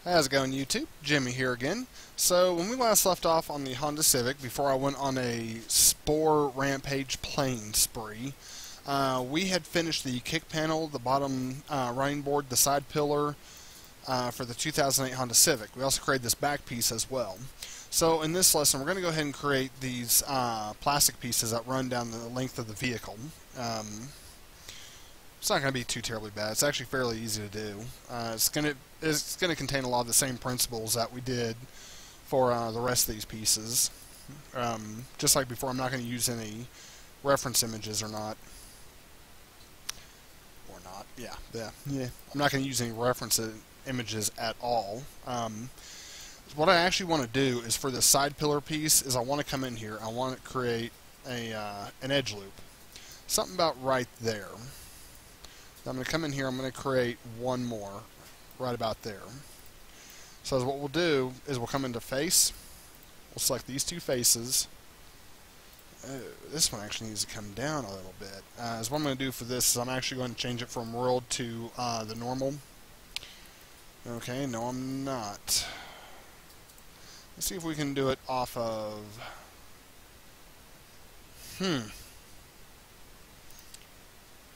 How's it going, YouTube? Jimmy here again. So when we last left off on the Honda Civic, before I went on a Spore Rampage plane spree, we had finished the kick panel, the bottom running board, the side pillar for the 2008 Honda Civic. We also created this back piece as well. So in this lesson, we're going to go ahead and create these plastic pieces that run down the length of the vehicle. It's not going to be too terribly bad. It's actually fairly easy to do. It's going to contain a lot of the same principles that we did for the rest of these pieces. Just like before, I'm not going to use any reference images or not. Yeah. I'm not going to use any reference images at all. What I actually want to do is for the side pillar piece is I want to come in here. I want to create an edge loop. Something about right there. I'm going to come in here, I'm going to create one more right about there. So what we'll do is we'll come into face, we'll select these two faces. This one actually needs to come down a little bit. So what I'm going to do for this is I'm actually going to change it from world to the normal. Okay, no I'm not. Let's see if we can do it off of...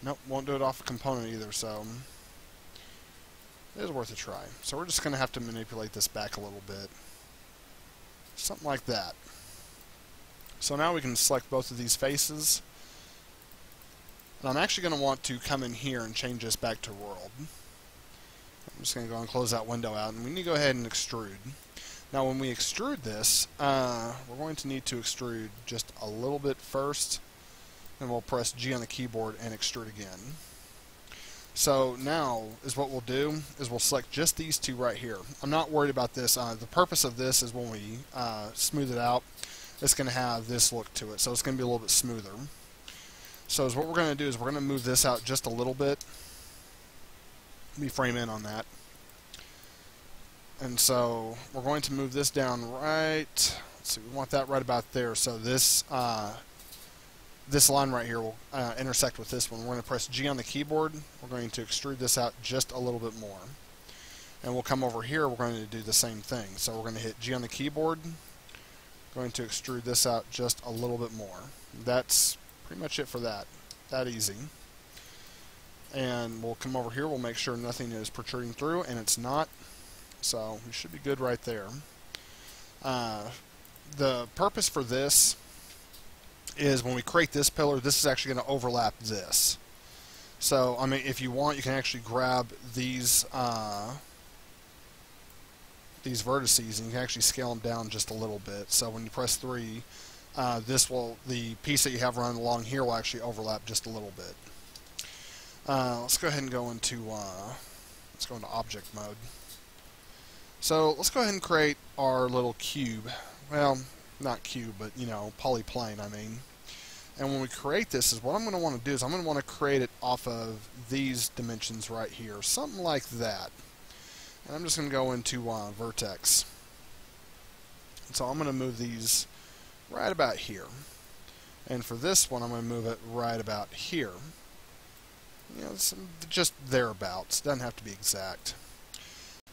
Nope, won't do it off a component either, so it is worth a try. So we're just going to have to manipulate this back a little bit. Something like that. So now we can select both of these faces. And I'm actually going to want to come in here and change this back to world. I'm just going to go and close that window out, and we need to go ahead and extrude. Now when we extrude this, we're going to need to extrude just a little bit first. And we'll press G on the keyboard and extrude again. So now is what we'll do is we'll select just these two right here. I'm not worried about this. The purpose of this is when we smooth it out, it's going to have this look to it. So it's going to be a little bit smoother. So what we're going to do is we're going to move this out just a little bit. Let me frame in on that. And so we're going to move this down right. Let's see, we want that right about there. So this line right here will intersect with this one. We're going to press G on the keyboard. We're going to extrude this out just a little bit more. And we'll come over here. We're going to do the same thing. So we're going to hit G on the keyboard. Going to extrude this out just a little bit more. That's pretty much it for that. That easy. And we'll come over here. We'll make sure nothing is protruding through, and it's not. So we should be good right there. The purpose for this is when we create this pillar, this is actually going to overlap this. So, I mean, if you want, you can actually grab these vertices and you can actually scale them down just a little bit. So when you press 3, the piece that you have running along here will actually overlap just a little bit. Let's go ahead and go into object mode. So let's go ahead and create our little cube. Well, not cube, but, you know, polyplane, I mean. And when we create this, is what I'm going to want to do is I'm going to want to create it off of these dimensions right here. Something like that. And I'm just going to go into vertex. And so I'm going to move these right about here. And for this one, I'm going to move it right about here. You know, it's just thereabouts. Doesn't have to be exact.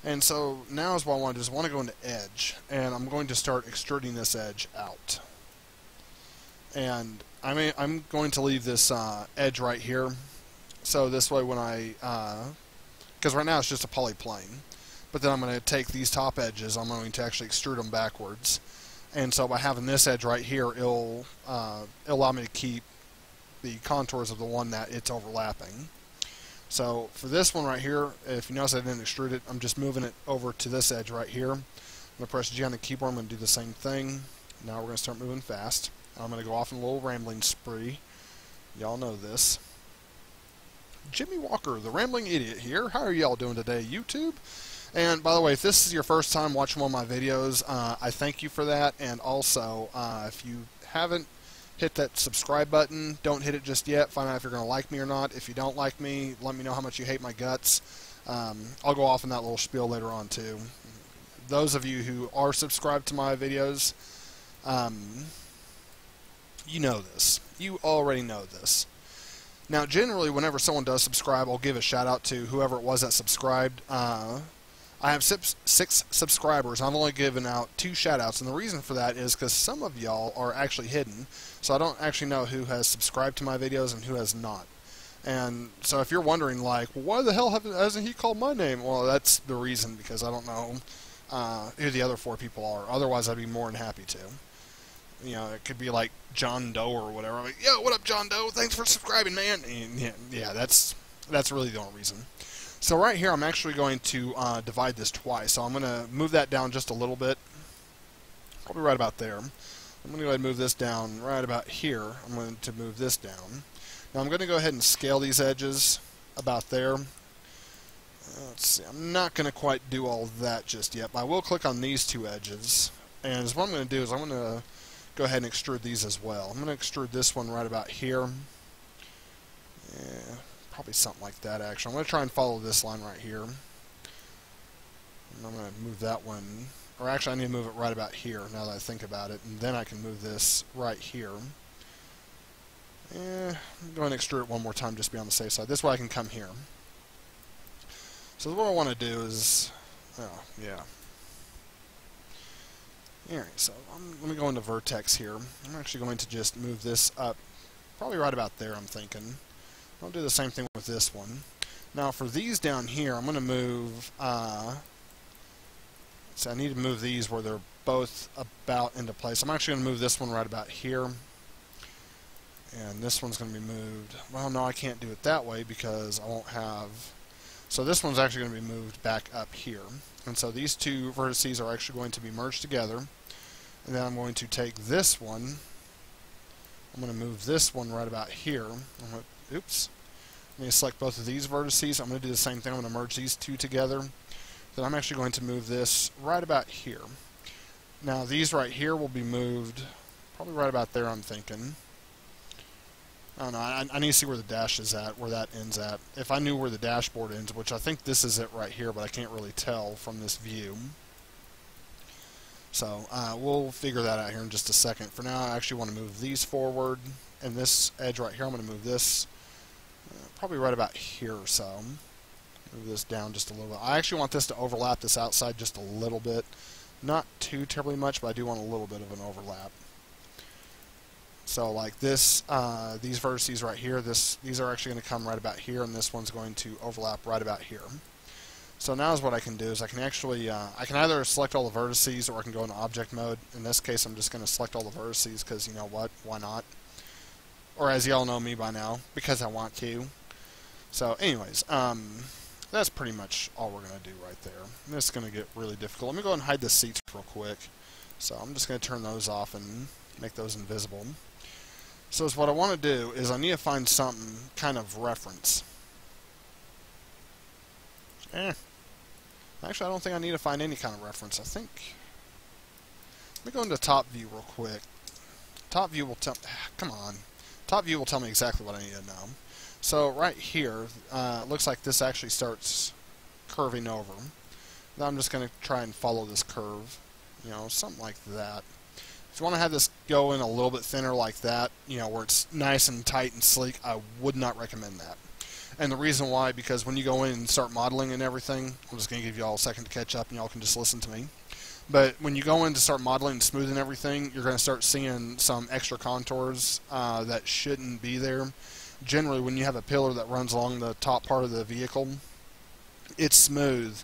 And so now is what I want to do is I want to go into edge, and I'm going to start extruding this edge out. And I'm going to leave this edge right here, so this way when because right now it's just a polyplane, but then I'm going to take these top edges, I'm going to actually extrude them backwards. And so by having this edge right here, it'll allow me to keep the contours of the one that it's overlapping. So for this one right here, if you notice I didn't extrude it, I'm just moving it over to this edge right here. I'm going to press G on the keyboard, I'm going to do the same thing. Now we're going to start moving fast. I'm going to go off on a little rambling spree. Y'all know this. Jimmie Walker, the Rambling Idiot here. How are y'all doing today, YouTube? And by the way, if this is your first time watching one of my videos, I thank you for that. And also, if you haven't hit that subscribe button. Don't hit it just yet. Find out if you're going to like me or not. If you don't like me, let me know how much you hate my guts. I'll go off on that little spiel later on too. Those of you who are subscribed to my videos, you know this. You already know this. Now, generally, whenever someone does subscribe, I'll give a shout out to whoever it was that subscribed. I I have six subscribers. I've only given out 2 shout-outs, and the reason for that is because some of y'all are actually hidden, so I don't actually know who has subscribed to my videos and who has not. And so if you're wondering, like, why the hell hasn't he called my name? Well, that's the reason, because I don't know who the other 4 people are. Otherwise, I'd be more than happy to. You know, it could be like John Doe or whatever. Like, yo, what up, John Doe? Thanks for subscribing, man. And yeah, that's really the only reason. So right here, I'm actually going to divide this twice. So I'm going to move that down just a little bit, probably right about there. I'm going to go ahead and move this down right about here. I'm going to move this down. Now I'm going to go ahead and scale these edges about there. Let's see, I'm not going to quite do all that just yet, but I will click on these 2 edges. And what I'm going to do is I'm going to go ahead and extrude these as well. I'm going to extrude this one right about here. Yeah, probably something like that, actually. I'm going to try and follow this line right here. And I'm going to move that one, or actually I need to move it right about here now that I think about it, and then I can move this right here. I'm going to extrude it one more time just to be on the safe side. This way I can come here. So what I want to do is, oh, yeah. Alright, so let me go into vertex here. I'm actually going to just move this up, probably right about there, I'm thinking. I'll do the same thing with this one. Now for these down here, I'm going to move, so I need to move these where they're both about into place. I'm actually going to move this one right about here. And this one's going to be moved. Well, no, I can't do it that way because I won't have... So this one's actually going to be moved back up here. And so these 2 vertices are actually going to be merged together. And then I'm going to take this one. I'm going to move this one right about here. Oops. I'm going to select both of these vertices. I'm going to do the same thing. I'm going to merge these 2 together. Then I'm actually going to move this right about here. Now these right here will be moved probably right about there, I'm thinking. I don't know, I need to see where the dash is at, where that ends at. If I knew where the dashboard ends, which I think this is it right here, but I can't really tell from this view. So we'll figure that out here in just a second. For now, I actually want to move these forward, and this edge right here, I'm going to move this probably right about here or so. Move this down just a little bit. I actually want this to overlap this outside just a little bit. Not too terribly much, but I do want a little bit of an overlap. So like this, these vertices right here, these are actually going to come right about here, and this one's going to overlap right about here. So now is what I can do is I can actually, I can either select all the vertices or I can go into object mode. In this case, I'm just going to select all the vertices because, you know what, why not? Or as y'all know me by now, because I want to. So anyways, that's pretty much all we're going to do right there. This is going to get really difficult. Let me go ahead and hide the seats real quick. So I'm just going to turn those off and make those invisible. So what I want to do is I need to find something kind of reference. Actually, I don't think I need to find any kind of reference. I think... Let me go into top view real quick. Top view will tell... Come on. Top view will tell me exactly what I need to know. So right here, it looks like this actually starts curving over. Now I'm just going to try and follow this curve. You know, something like that. If you want to have this go in a little bit thinner like that, you know, where it's nice and tight and sleek, I would not recommend that. And the reason why, because when you go in and start modeling and everything, I'm just going to give you all a second to catch up and y'all can just listen to me. But when you go in to start modeling and smoothing everything, you're going to start seeing some extra contours that shouldn't be there. Generally, when you have a pillar that runs along the top part of the vehicle, it's smooth.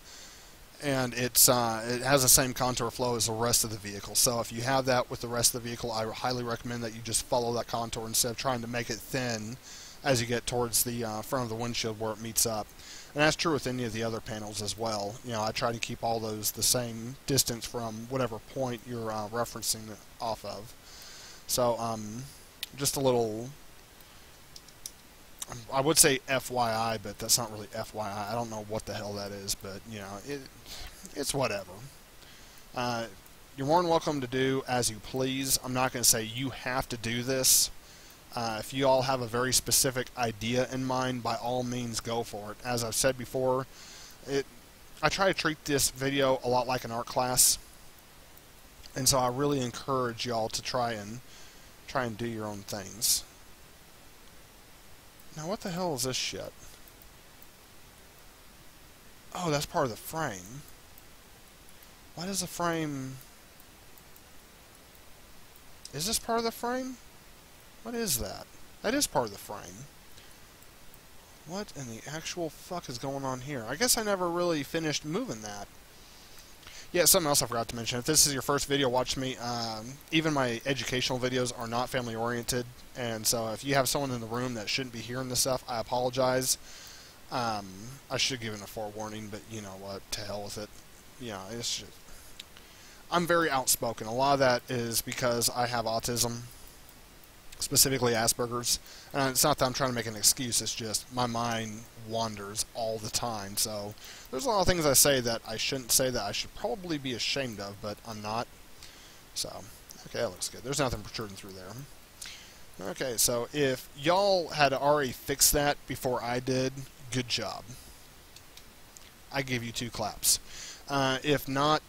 And it has the same contour flow as the rest of the vehicle. So if you have that with the rest of the vehicle, I highly recommend that you just follow that contour instead of trying to make it thin as you get towards the front of the windshield where it meets up. And that's true with any of the other panels as well. You know, I try to keep all those the same distance from whatever point you're referencing it off of. So just a little... I would say FYI, but that's not really FYI. I don't know what the hell that is, but, you know, it's whatever. You're more than welcome to do as you please. I'm not going to say you have to do this. If you all have a very specific idea in mind, by all means go for it. As I've said before, I try to treat this video a lot like an art class, and so I really encourage y'all to try and do your own things. Now, what the hell is this shit? Oh, that's part of the frame. Why does the frame... Is this part of the frame? What is that? That is part of the frame. What in the actual fuck is going on here? I guess I never really finished moving that. Yeah, something else I forgot to mention. If this is your first video watching me, even my educational videos are not family-oriented. And so if you have someone in the room that shouldn't be hearing this stuff, I apologize. I should have given a forewarning, but you know what? To hell with it. Yeah, it's just... I'm very outspoken. A lot of that is because I have autism, specifically Asperger's. And it's not that I'm trying to make an excuse, it's just my mind wanders all the time. So there's a lot of things I say that I shouldn't say that I should probably be ashamed of, but I'm not. So, okay, that looks good. There's nothing protruding through there. Okay, so if y'all had already fixed that before I did, good job. I give you 2 claps. If not,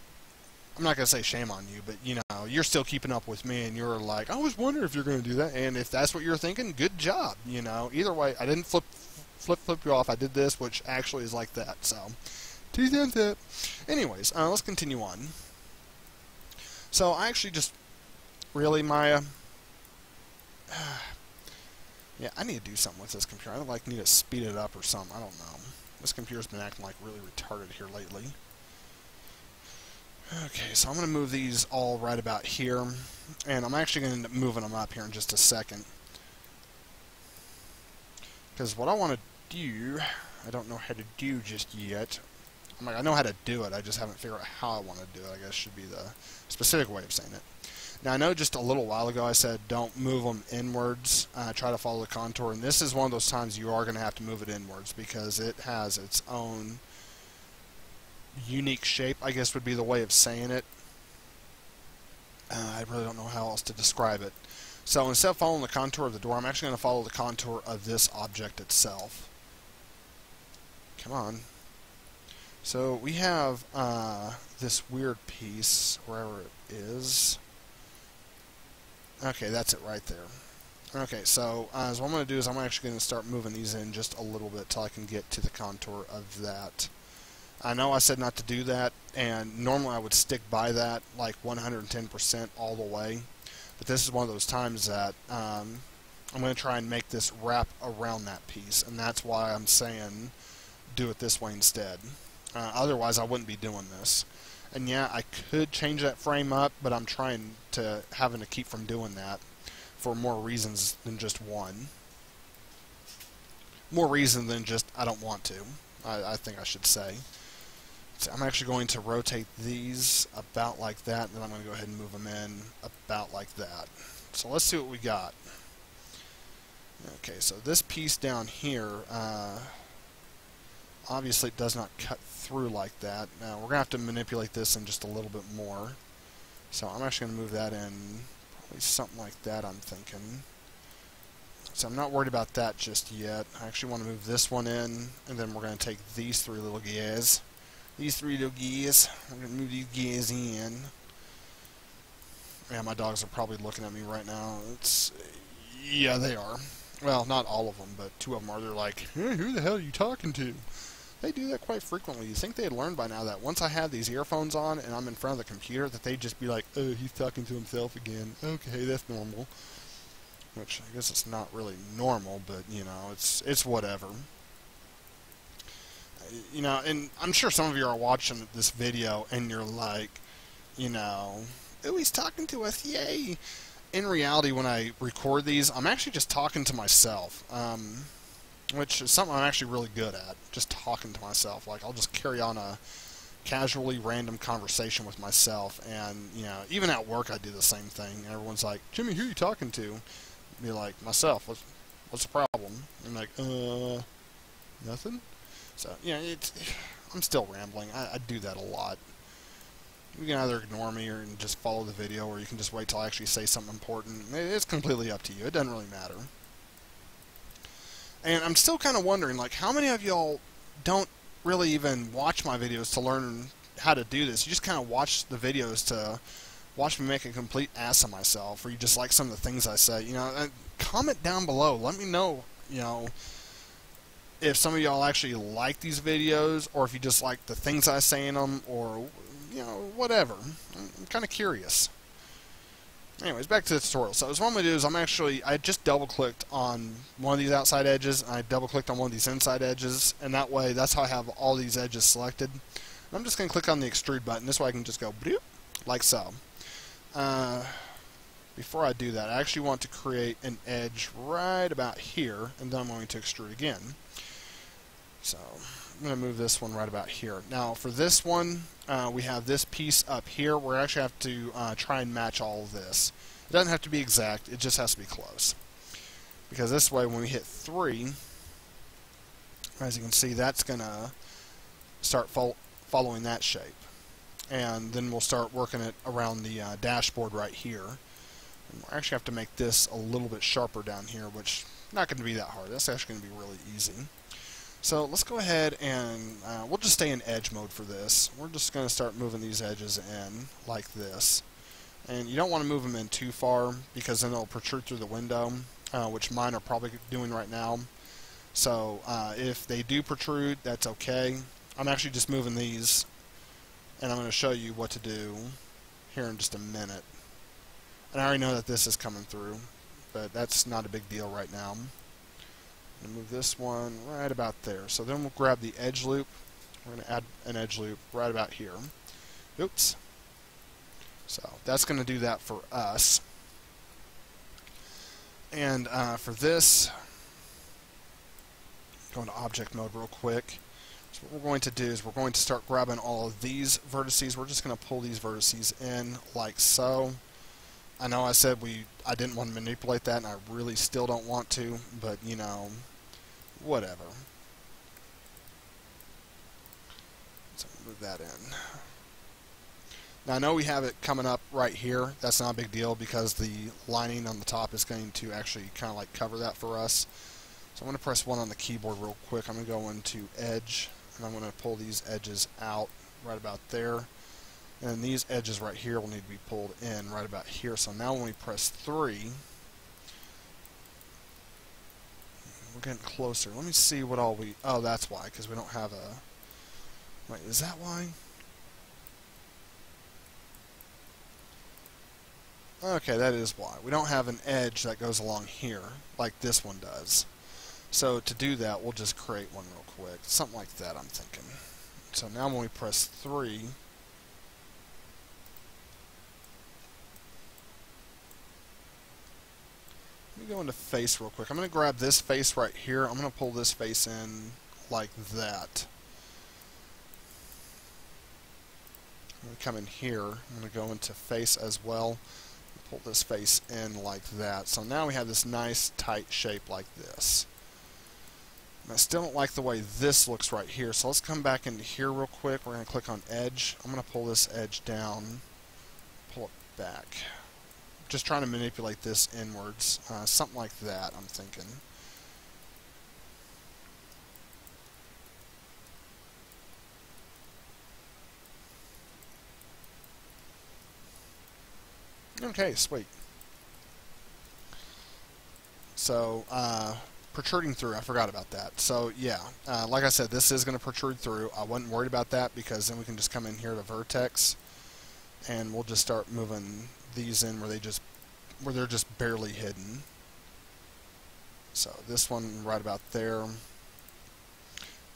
I'm not going to say shame on you, but, you know, you're still keeping up with me, and you're like, I was wondering if you're going to do that, and if that's what you're thinking, good job, you know. Either way, I didn't flip you off. I did this, which actually is like that, so 2 thumbs up. Anyways, let's continue on. So, I actually just, really, Maya, yeah, I need to do something with this computer. I like need to speed it up or something, I don't know. This computer's been acting like really retarded here lately. Okay, so I'm going to move these all right about here, and I'm actually going to end up moving them up here in just a second. Because what I want to do, I don't know how to do just yet. I'm like, I know how to do it, I just haven't figured out how I want to do it, I guess should be the specific way of saying it. Now, I know just a little while ago I said don't move them inwards, try to follow the contour, and this is one of those times you are going to have to move it inwards because it has its own unique shape, I guess would be the way of saying it. I really don't know how else to describe it. So instead of following the contour of the door, I'm actually going to follow the contour of this object itself. Come on. So we have this weird piece, wherever it is. Okay, that's it right there. Okay, so what I'm going to do is I'm actually going to start moving these in just a little bit till I can get to the contour of that. I know I said not to do that, and normally I would stick by that like 110% all the way, but this is one of those times that I'm going to try and make this wrap around that piece, and that's why I'm saying do it this way instead. Otherwise I wouldn't be doing this. And yeah, I could change that frame up, but I'm trying to having to keep from doing that for more reasons than just one. More reason than just I don't want to, I think I should say. I'm actually going to rotate these about like that, and then I'm going to go ahead and move them in about like that. So let's see what we got. Okay, so this piece down here, obviously it does not cut through like that. Now we're going to have to manipulate this in just a little bit more. So I'm actually going to move that in probably something like that, I'm thinking. So I'm not worried about that just yet. I actually want to move this one in, and then we're going to take these 3 little guys. These 3 little guys, we're going to move these guys in. Yeah, my dogs are probably looking at me right now. Yeah, they are. Well, not all of them, but 2 of them are. They're like, hey, who the hell are you talking to? They do that quite frequently. You think they'd learned by now that once I have these earphones on and I'm in front of the computer, that they'd just be like, oh, he's talking to himself again. Okay, that's normal. Which, I guess it's not really normal, but, you know, it's whatever. You know, and I'm sure some of you are watching this video and you're like, you know, oh, he's talking to us, yay! In reality, when I record these, I'm actually just talking to myself, which is something I'm actually really good at, just talking to myself. Like, I'll just carry on a casually random conversation with myself, and, you know, even at work I do the same thing. Everyone's like, Jimmy, who are you talking to? I'd be like, myself, what's the problem? I'm like, nothing? So, you know, I'm still rambling. I do that a lot. You can either ignore me or just follow the video, or you can just wait till I actually say something important. It's completely up to you. It doesn't really matter. And I'm still kind of wondering, like, how many of y'all don't really even watch my videos to learn how to do this? You just kind of watch the videos to watch me make a complete ass of myself, or you just like some of the things I say. You know, comment down below. Let me know, you know, if some of y'all actually like these videos, or if you just like the things I say in them, or, you whatever. I'm kind of curious. Anyways, back to the tutorial. So what I'm going to do is I just double-clicked on one of these outside edges, and I double-clicked on one of these inside edges, and that way, that's how I have all these edges selected. And I'm just going to click on the extrude button. This way I can just go, bloop, like so. Before I do that, I actually want to create an edge right about here, and then I'm going to extrude again. So I'm going to move this one right about here. Now for this one, we have this piece up here. We actually have to try and match all of this. It doesn't have to be exact, it just has to be close. Because this way, when we hit 3, as you can see, that's going to start following that shape. And then we'll start working it around the dashboard right here. And we'll actually have to make this a little bit sharper down here, which is not going to be that hard. That's actually going to be really easy. So let's go ahead and we'll just stay in edge mode for this. We're just going to start moving these edges in like this. And you don't want to move them in too far because then they'll protrude through the window, which mine are probably doing right now. So if they do protrude, that's okay. I'm actually just moving these, and I'm going to show you what to do here in just a minute. And I already know that this is coming through, but that's not a big deal right now. I'm going to move this one right about there. So then we'll grab the edge loop. We're going to add an edge loop right about here. Oops. So that's going to do that for us. And for this, go into object mode real quick. So what we're going to do is we're going to start grabbing all of these vertices. We're just going to pull these vertices in like so. I know I said I didn't want to manipulate that, and I really still don't want to, but you know, whatever. So move that in. Now I know we have it coming up right here. That's not a big deal because the lining on the top is going to actually kind of like cover that for us. So I'm going to press 1 on the keyboard real quick. I'm going to go into Edge, and I'm going to pull these edges out right about there. And these edges right here will need to be pulled in right about here. So now when we press 3, we're getting closer. Let me see what all we... Oh, that's why, because we don't have a... Wait, is that why? Okay, that is why. We don't have an edge that goes along here, like this one does. So to do that, we'll just create one real quick. Something like that, I'm thinking. So now when we press 3... Let me go into face real quick. I'm going to grab this face right here. I'm going to pull this face in like that. I'm going to come in here. I'm going to go into face as well. Pull this face in like that. So now we have this nice tight shape like this. And I still don't like the way this looks right here. So let's come back into here real quick. We're going to click on edge. I'm going to pull this edge down. Pull it back. Just trying to manipulate this inwards, something like that, I'm thinking. Okay, sweet. So, protruding through, I forgot about that. So, yeah, like I said, this is going to protrude through. I wasn't worried about that because then we can just come in here to vertex, and we'll just start moving these in where they're just barely hidden. So this one right about there. And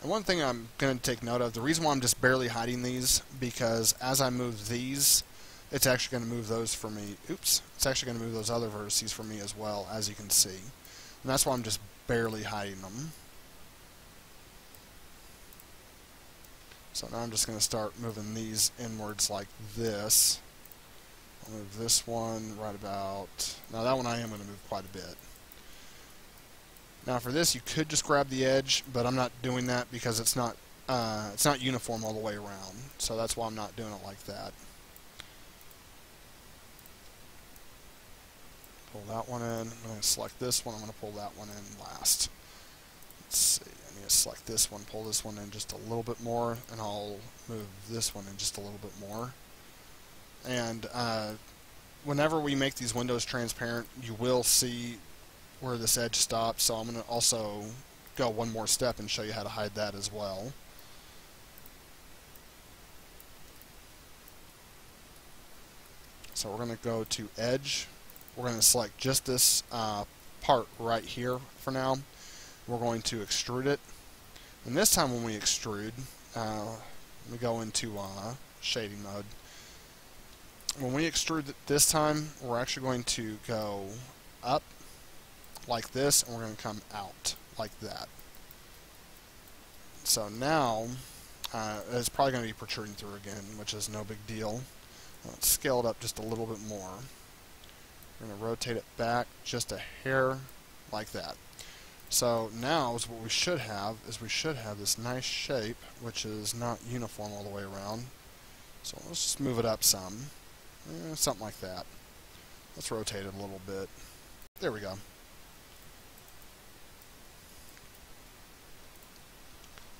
one thing I'm going to take note of, the reason why I'm just barely hiding these, because as I move these, it's actually going to move those for me. Oops, it's actually going to move those other vertices for me as well, as you can see. And that's why I'm just barely hiding them. So now I'm just going to start moving these inwards like this. I'll move this one right about... Now that one I am going to move quite a bit. Now for this you could just grab the edge, but I'm not doing that because it's not uniform all the way around. So that's why I'm not doing it like that. Pull that one in. I'm going to select this one. I'm going to pull that one in last. Let's see. I'm going to select this one, pull this one in just a little bit more, and I'll move this one in just a little bit more. And whenever we make these windows transparent, you will see where this edge stops. So I'm going to also go one more step and show you how to hide that as well. So we're going to go to Edge. We're going to select just this part right here for now. We're going to extrude it. And this time when we extrude, we go into shading mode. When we extrude it this time, we're actually going to go up like this, and we're going to come out like that. So now, it's probably going to be protruding through again, which is no big deal. Let's scale it up just a little bit more. We're going to rotate it back just a hair like that. So now is what we should have, is we should have this nice shape, which is not uniform all the way around. So let's just move it up some. Something like that. Let's rotate it a little bit. There we go.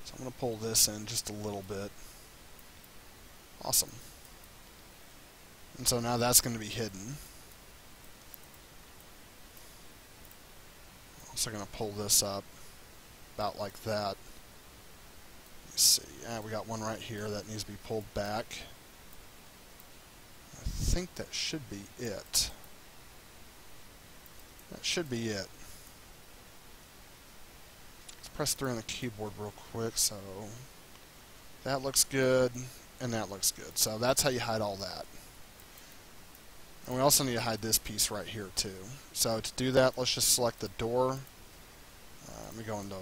So I'm going to pull this in just a little bit. Awesome. And so now that's going to be hidden. Also going to pull this up about like that. Let's see. We got one right here that needs to be pulled back. I think that should be it. That should be it. Let's press 3 on the keyboard real quick. So that looks good, and that looks good. So that's how you hide all that. And we also need to hide this piece right here too. So to do that, let's just select the door. Let me go into,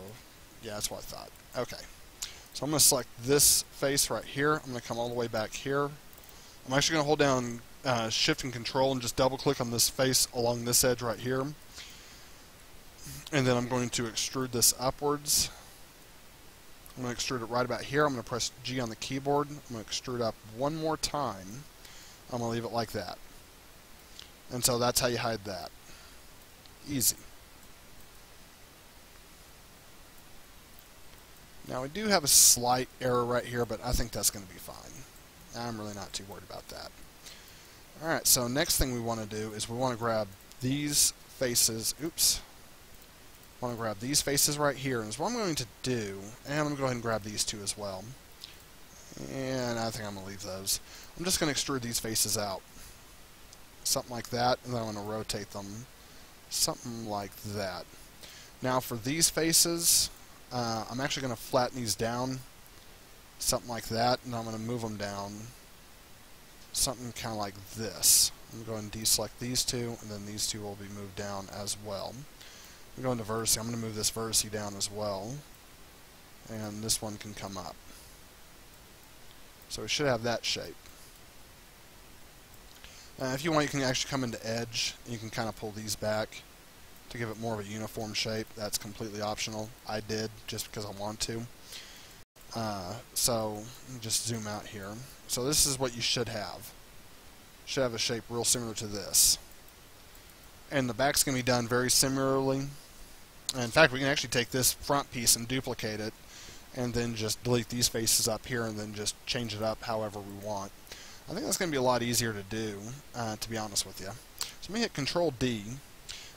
yeah, that's what I thought. Okay. So I'm going to select this face right here. I'm going to come all the way back here. I'm actually going to hold down Shift and Control and just double click on this face along this edge right here. And then I'm going to extrude this upwards. I'm going to extrude it right about here. I'm going to press G on the keyboard. I'm going to extrude up one more time. I'm going to leave it like that. And so that's how you hide that. Easy. Now we do have a slight error right here, but I think that's going to be fine. I'm really not too worried about that. Alright, so next thing we want to do is we want to grab these faces. Oops. I want to grab these faces right here. And what I'm going to do, and I'm going to go ahead and grab these two as well. And I think I'm going to leave those. I'm just going to extrude these faces out. Something like that, and then I'm going to rotate them. Something like that. Now for these faces, I'm actually going to flatten these down. Something like that, and I'm going to move them down. Something kind of like this. I'm going to go and deselect these two, and then these two will be moved down as well. I'm going to vertice. I'm going to move this vertice down as well. And this one can come up. So we should have that shape. If you want, you can actually come into Edge. You can kind of pull these back to give it more of a uniform shape. That's completely optional. I did just because I want to. So let me just zoom out here. So this is what you should have. Should have a shape real similar to this. And the back's going to be done very similarly. And in fact, we can actually take this front piece and duplicate it, and then just delete these faces up here, and then just change it up however we want. I think that's going to be a lot easier to do, to be honest with you. So let me hit Control D,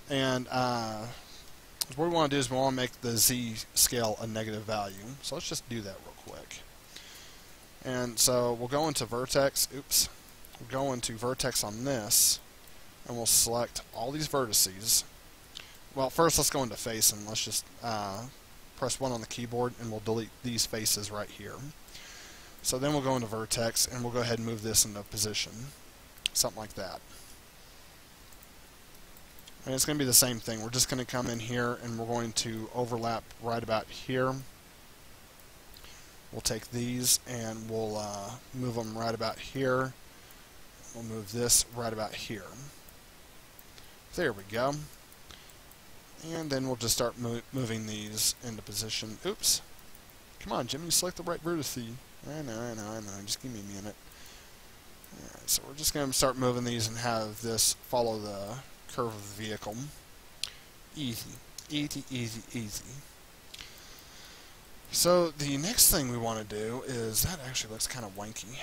and what we want to do is we want to make the Z scale a negative value. So let's just do that real quick. And so we'll go into Vertex. Oops. We'll go into Vertex on this, and we'll select all these vertices. Well, first let's go into Face, and let's just press 1 on the keyboard, and we'll delete these faces right here. So then we'll go into Vertex, and we'll go ahead and move this into position. Something like that. And it's going to be the same thing. We're just going to come in here, and we're going to overlap right about here. We'll take these, and we'll move them right about here. We'll move this right about here. There we go. And then we'll just start moving these into position. Oops. Come on, Jimmie, select the right vertex. I know. Just give me a minute. Alright, so we're just going to start moving these and have this follow the curve of the vehicle. Easy. Easy, easy, easy. So the next thing we want to do is, that actually looks kind of wanky.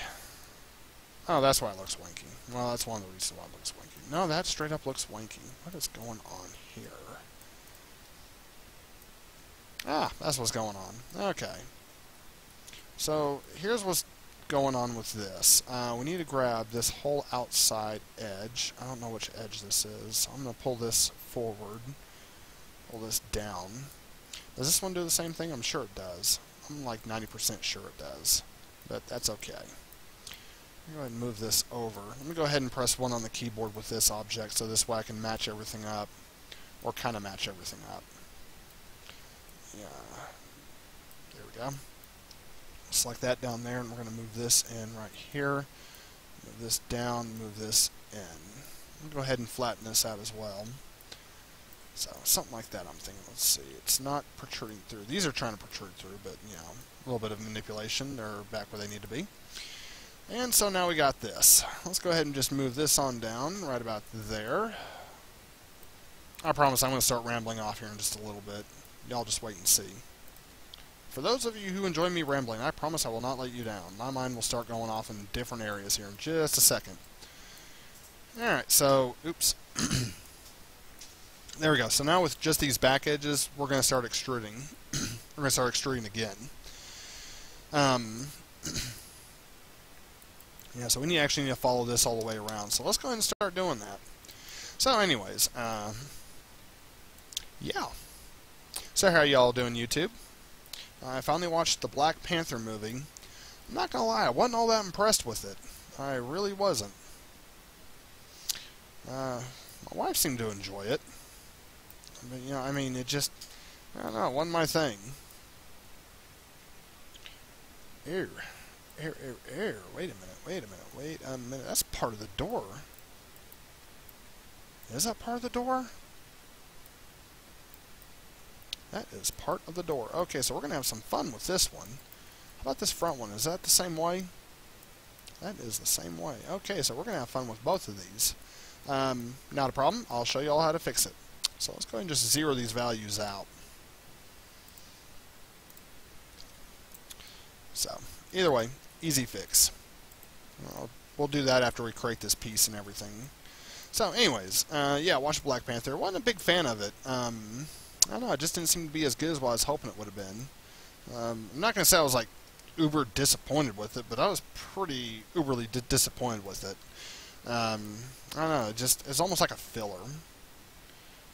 Oh, that's why it looks wanky. Well, that's one of the reasons why it looks wanky. No, that straight up looks wanky. What is going on here? Ah, that's what's going on. Okay. So here's what's going on with this. We need to grab this whole outside edge. I don't know which edge this is. So I'm going to pull this forward, pull this down. Does this one do the same thing? I'm sure it does. I'm like 90% sure it does, but that's okay. Go ahead and move this over. Let me go ahead and press 1 on the keyboard with this object so this way I can match everything up, or kind of match everything up. Yeah, there we go. Select that down there, and we're going to move this in right here. Move this down, move this in. I'm going to go ahead and flatten this out as well. So, something like that I'm thinking. Let's see. It's not protruding through. These are trying to protrude through, but, you know, a little bit of manipulation. They're back where they need to be. And so now we got this. Let's go ahead and just move this on down right about there. I promise I'm going to start rambling off here in just a little bit. Y'all just wait and see. For those of you who enjoy me rambling, I promise I will not let you down. My mind will start going off in different areas here in just a second. Alright, so, oops. There we go. So now with just these back edges, we're going to start extruding. We're going to start extruding again. Yeah, so we actually need to follow this all the way around. So let's go ahead and start doing that. So anyways, yeah. So how y'all doing, YouTube? I finally watched the Black Panther movie. I'm not gonna lie, I wasn't all that impressed with it. I really wasn't. My wife seemed to enjoy it. But, you know, I mean, it just, I don't know, it wasn't my thing. Ew. Wait a minute. That's part of the door. Is that part of the door? That is part of the door. Okay, so we're going to have some fun with this one. How about this front one? Is that the same way? That is the same way. Okay, so we're going to have fun with both of these. Not a problem. I'll show you all how to fix it. So let's go ahead and just zero these values out. So, either way, easy fix. We'll do that after we create this piece and everything. So, anyways, yeah, watch Black Panther. Wasn't a big fan of it. I don't know, it just didn't seem to be as good as what I was hoping it would have been. I'm not going to say I was, like, uber disappointed with it, but I was pretty uberly disappointed with it. I don't know, it's almost like a filler.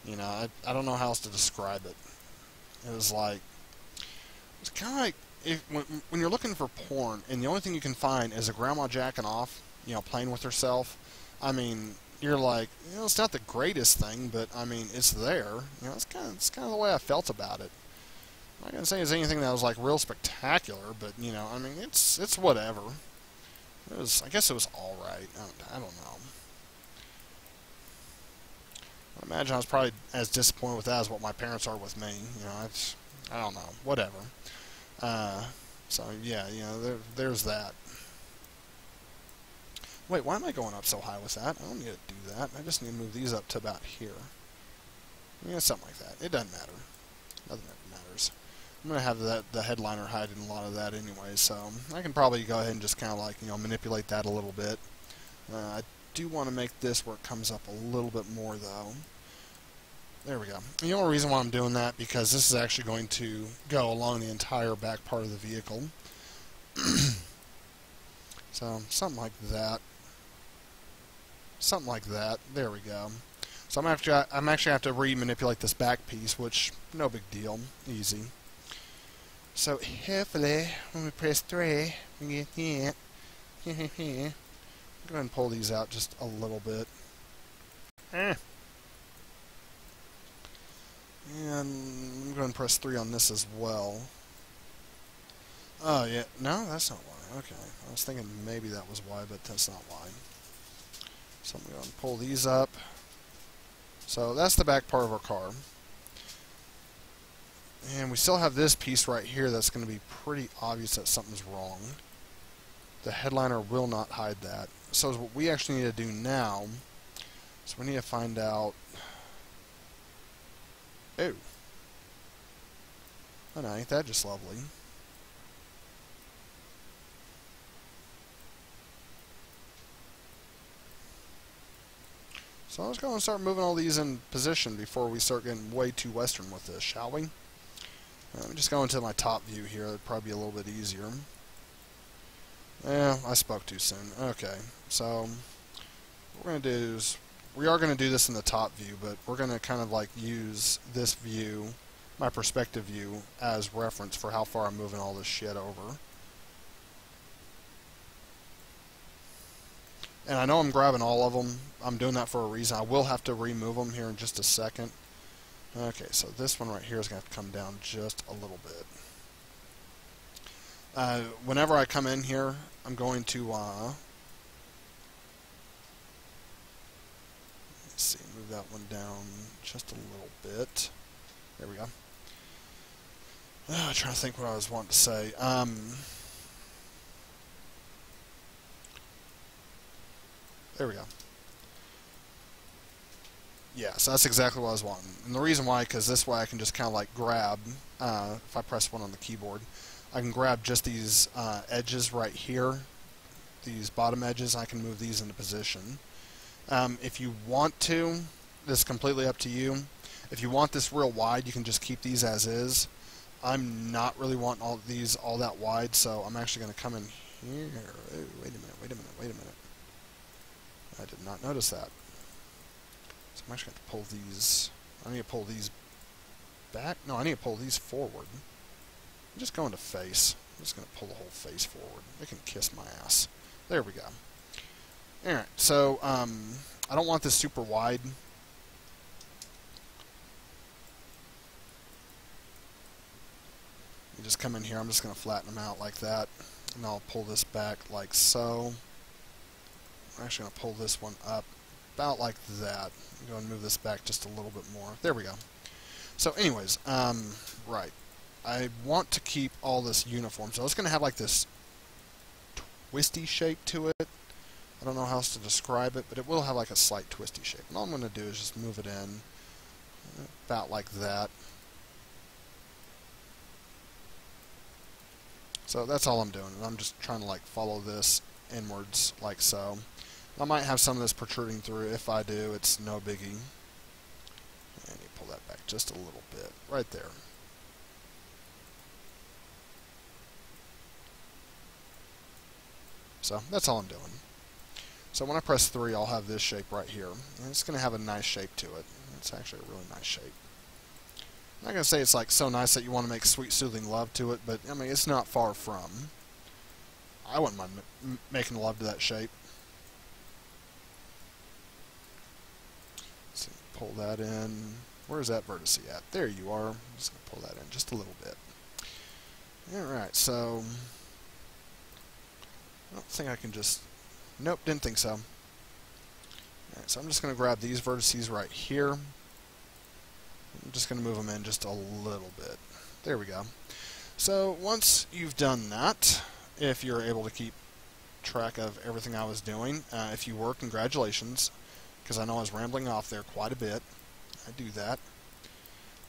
You know, I don't know how else to describe it. It was like, it's kind of like, when you're looking for porn, and the only thing you can find is a grandma jacking off, you know, playing with herself, I mean, you're like, you know, it's not the greatest thing, but, I mean, it's there. You know, it's kind of the way I felt about it. I'm not going to say it's anything that was, like, real spectacular, but, you know, I mean, it's whatever. I guess it was alright. I don't know. I imagine I was probably as disappointed with that as what my parents are with me. You know, I don't know. Whatever. So, yeah, you know, there's that. Wait, why am I going up so high with that? I don't need to do that. I just need to move these up to about here. Yeah, something like that. It doesn't matter. Nothing ever matters. I'm going to have the headliner hide in a lot of that anyway, so I can probably go ahead and just kind of like, you know, manipulate that a little bit. I do want to make this where it comes up a little bit more, though. There we go. And the only reason why I'm doing that, because this is actually going to go along the entire back part of the vehicle. So, something like that. Something like that. There we go. So I'm actually going to have to re-manipulate this back piece, which, no big deal. Easy. So, hopefully, when we press 3, we get that. Go ahead and pull these out just a little bit. And I'm going to press 3 on this as well. Oh, yeah. No, that's not why. Okay. I was thinking maybe that was why, but that's not why. So I'm going to pull these up. So that's the back part of our car. And we still have this piece right here that's going to be pretty obvious that something's wrong. The headliner will not hide that. So what we actually need to do now is we need to find out... Oh. Oh, no, ain't that just lovely? So let's go and start moving all these in position before we start getting way too western with this, shall we? Let me just go into my top view here. It'd probably be a little bit easier. Yeah, I spoke too soon. Okay, so what we're going to do is, we are going to do this in the top view, but we're going to kind of like use this view, my perspective view, as reference for how far I'm moving all this shit over. And I know I'm grabbing all of them. I'm doing that for a reason. I will have to remove them here in just a second. Okay, so this one right here is going to have to come down just a little bit. Whenever I come in here, I'm going to, let's see, move that one down just a little bit. There we go. I'm trying to think what I was wanting to say. There we go. Yeah, so that's exactly what I was wanting. And the reason why, because this way I can just kind of like grab, if I press one on the keyboard, I can grab just these edges right here, these bottom edges, I can move these into position. If you want to, this is completely up to you. If you want this real wide, you can just keep these as is. I'm not really wanting all these all that wide, so I'm actually going to come in here. Oh, wait a minute. I did not notice that. So I'm actually going to pull these. I need to pull these back. No, I need to pull these forward. I'm just going to face. I'm just going to pull the whole face forward. They can kiss my ass. There we go. Alright, so I don't want this super wide. You just come in here. I'm just going to flatten them out like that. And I'll pull this back like so. I'm actually going to pull this one up about like that. I'm going to move this back just a little bit more. There we go. So anyways, right. I want to keep all this uniform. So it's going to have like this twisty shape to it. I don't know how else to describe it, but it will have like a slight twisty shape. And all I'm going to do is just move it in about like that. So that's all I'm doing. And I'm just trying to like follow this inwards like so. I might have some of this protruding through. If I do, it's no biggie. And you pull that back just a little bit. Right there. So that's all I'm doing. So when I press 3, I'll have this shape right here. And it's going to have a nice shape to it. It's actually a really nice shape. I'm not going to say it's like so nice that you want to make sweet, soothing love to it, but I mean, it's not far from. I wouldn't mind making love to that shape. Let's see, pull that in. Where's that vertex at? There you are. I'm just going to pull that in just a little bit. Alright, so I don't think I can just... Nope, didn't think so. Alright, so I'm just going to grab these vertices right here. I'm just going to move them in just a little bit. There we go. So once you've done that, if you're able to keep track of everything I was doing, if you were, congratulations, because I know I was rambling off there quite a bit. I do that.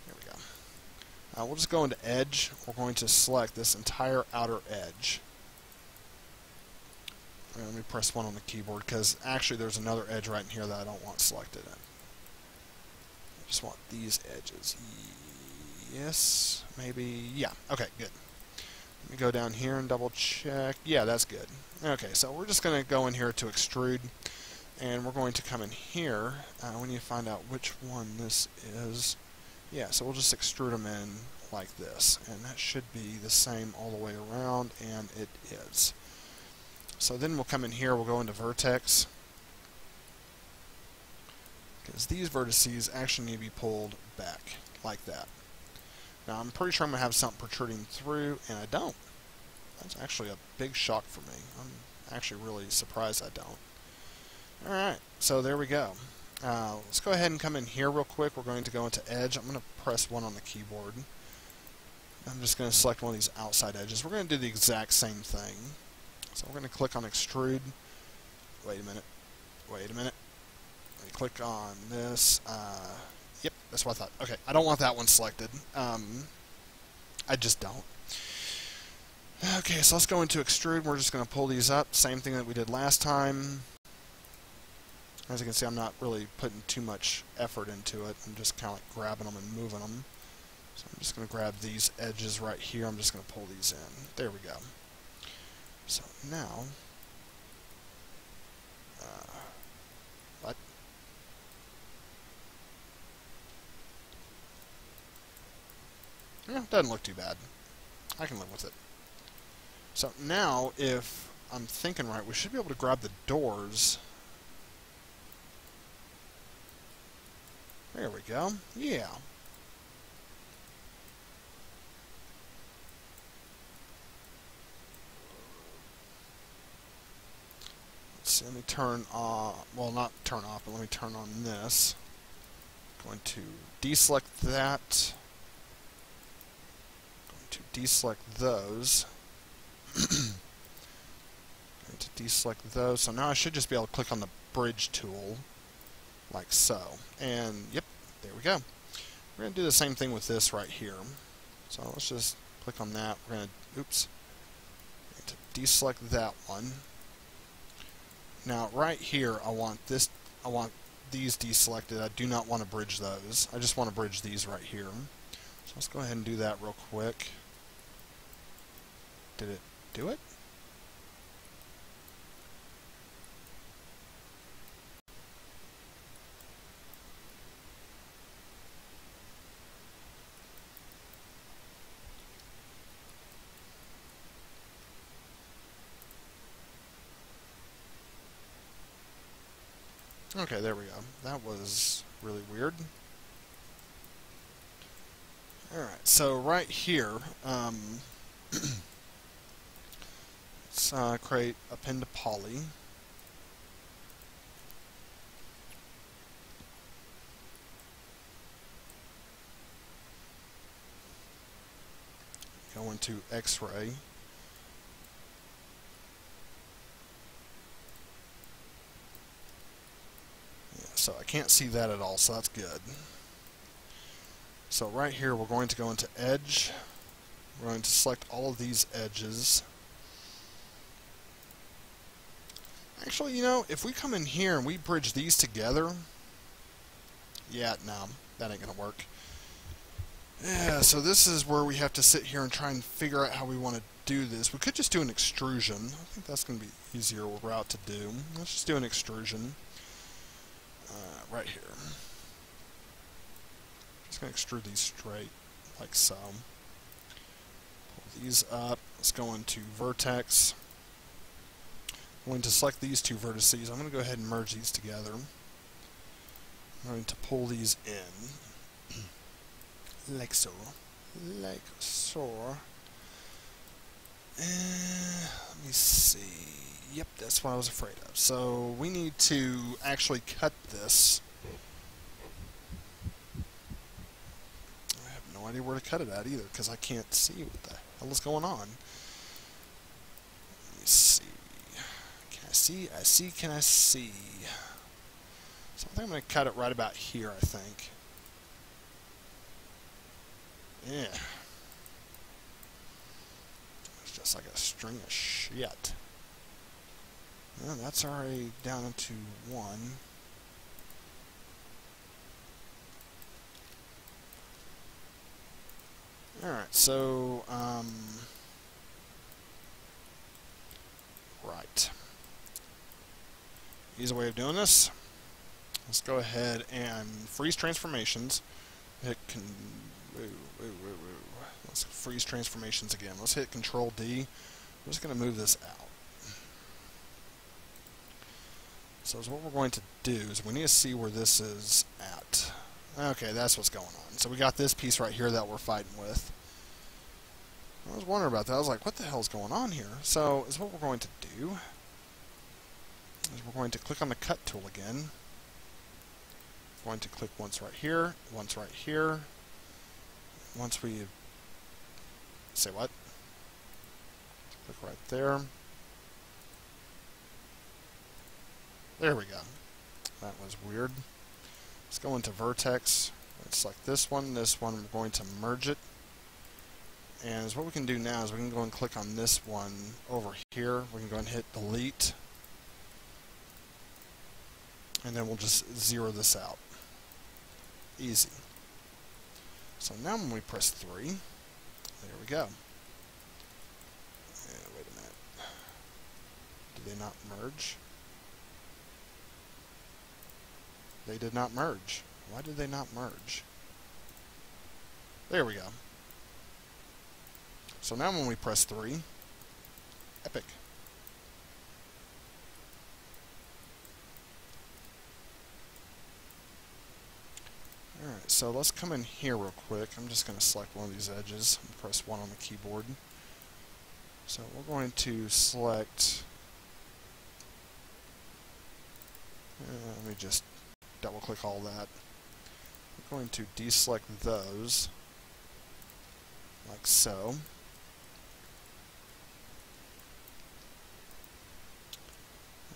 There we go. We'll just go into Edge. We're going to select this entire outer edge. Let me press 1 on the keyboard, because actually there's another edge right in here that I don't want selected in. I just want these edges. Yes, maybe, yeah, okay, good. Let me go down here and double check. Yeah, that's good. Okay, so we're just going to go in here to extrude, and we're going to come in here. We need to find out which one this is. Yeah, so we'll just extrude them in like this, and that should be the same all the way around, and it is. So then we'll come in here, we'll go into Vertex, because these vertices actually need to be pulled back, like that. Now I'm pretty sure I'm going to have something protruding through, and I don't. That's actually a big shock for me. I'm actually really surprised I don't. Alright, so there we go. Let's go ahead and come in here real quick. We're going to go into Edge. I'm going to press 1 on the keyboard. I'm just going to select one of these outside edges. We're going to do the exact same thing. So we're going to click on Extrude. Wait a minute. Let me click on this. Yep, that's what I thought. Okay, I don't want that one selected. I just don't. Okay, so let's go into Extrude. We're just going to pull these up. Same thing that we did last time. As you can see, I'm not really putting too much effort into it. I'm just kind of like grabbing them and moving them. So I'm just going to grab these edges right here. I'm just going to pull these in. There we go. So now, what? Yeah, doesn't look too bad. I can live with it. So now, if I'm thinking right, we should be able to grab the doors. There we go. Yeah. Let's see, let me turn off, well, not turn off, but let me turn on this. Going to deselect that. Going to deselect those. Going to deselect those. So now I should just be able to click on the bridge tool, like so. And, yep, there we go. We're going to do the same thing with this right here. So let's just click on that. We're going to, oops, going to deselect that one. Now, right here, I want these deselected. I do not want to bridge those. I just want to bridge these right here. So let's go ahead and do that real quick. Did it do it? Okay, there we go. That was really weird. Alright, so right here, let's create a pin to poly. Go into X-ray. So I can't see that at all, so that's good. So right here we're going to go into Edge. We're going to select all of these edges. Actually, you know, if we come in here and we bridge these together, yeah, no, that ain't going to work. Yeah, so this is where we have to sit here and try and figure out how we want to do this. We could just do an extrusion. I think that's going to be easier route to do. Let's just do an extrusion. Right here. Just going to extrude these straight, like so. Pull these up. Let's go into vertex. I'm going to select these two vertices. I'm going to go ahead and merge these together. I'm going to pull these in. Like so. Like so. Let me see. Yep, that's what I was afraid of. So we need to actually cut this. I have no idea where to cut it at either, because I can't see what the hell is going on. Let me see. Can I see? I see. Can I see? So I think I'm going to cut it right about here, I think. Yeah. It's just like a string of shit. Well, that's already down into one. Alright, so, right. Easy way of doing this. Let's go ahead and freeze transformations. Hit Let's freeze transformations again. Let's hit Control D. I'm just going to move this out. So what we're going to do is we need to see where this is at. Okay, that's what's going on. So we got this piece right here that we're fighting with. I was wondering about that. I was like, what the hell is going on here? So is what we're going to do is we're going to click on the cut tool again. We're going to click once right here, once right here. Once we say what? Click right there. There we go. That was weird. Let's go into vertex. Let's select this one. This one, we're going to merge it. And what we can do now is we can go and click on this one over here. We can go and hit delete. And then we'll just zero this out. Easy. So now when we press 3, there we go. Wait a minute. Did they not merge? They did not merge. Why did they not merge? There we go. So now when we press 3, epic. Alright, so let's come in here real quick. I'm just going to select one of these edges and press 1 on the keyboard. So we're going to select... let me just double click all that. We're going to deselect those, like so.